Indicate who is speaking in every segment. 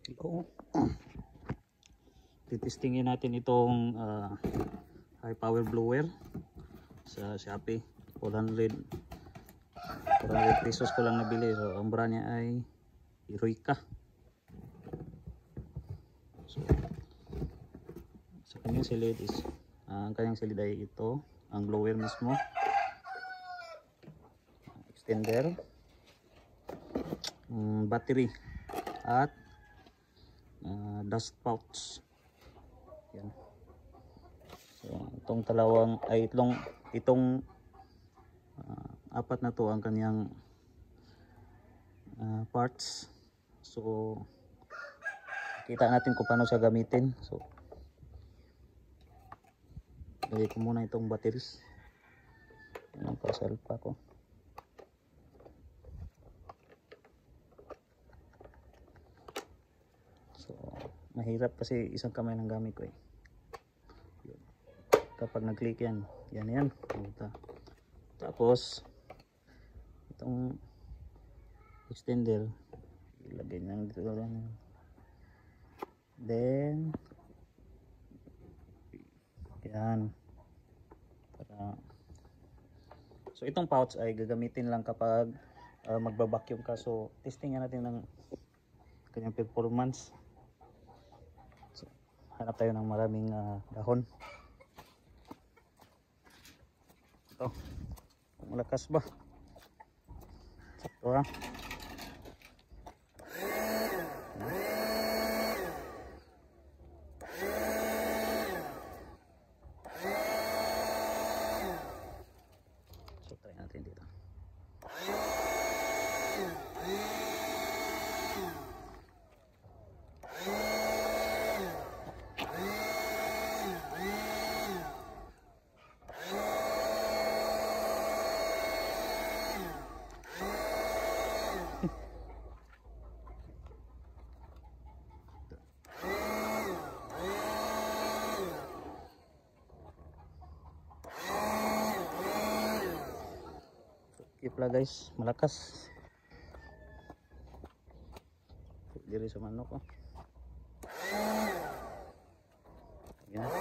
Speaker 1: Ito, titestingin natin itong high power blower sa Shopee. 400 pesos ko lang nabili. So ang brand niya ay Heroica. So sa kanyang silid is ang kanyang silid ay ito, ang blower mismo, extender, battery at dust pouch. Yan. So itong dalawang ay itong apat na to ang kanyang parts. So kita natin kung paano siya gamitin. So lagay ko muna itong batteries. Yan ang pasalpa ko. So mahirap kasi isang kamay lang gamit ko eh. Kapag nag-click yan, yan. Tapos itong extender ilagay lang dito lang. Then yan. So itong pouch ay gagamitin lang kapag magba-vacuum ka. So testing natin ng kanyang performance. So hanap tayo ng maraming dahon. Ito, malakas ba? Sakto ha. So try natin dito. Pala guys, malakas. Diri sa manok ko. Yan.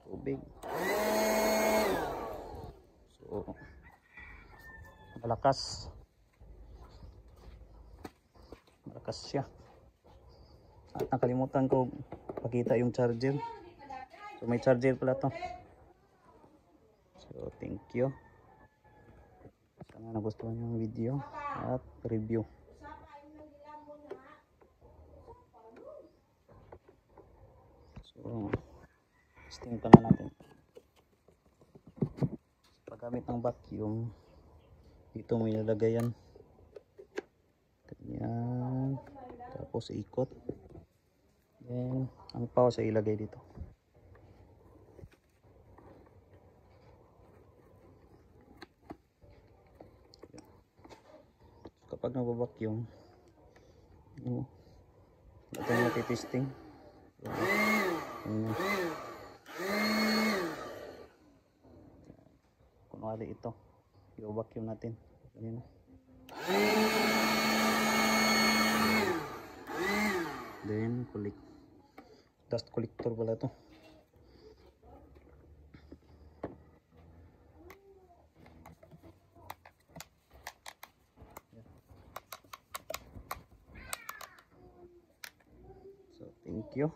Speaker 1: Tubig. So malakas siya. At nakalimutan ko pakita yung charger. So may charger pala to. So thank you. Sana nagustuhan yung video at review. So testing pa na natin. Paggamit ng vacuum, dito mo ilalagay yan. Yan. Tapos ikot. Then ang pause ay ilagay dito. So, kapag nababacuum, ito yung natitesting. Kunwari ito, i-vacuum natin. Ganyan. Then dust collector pala to. So thank you.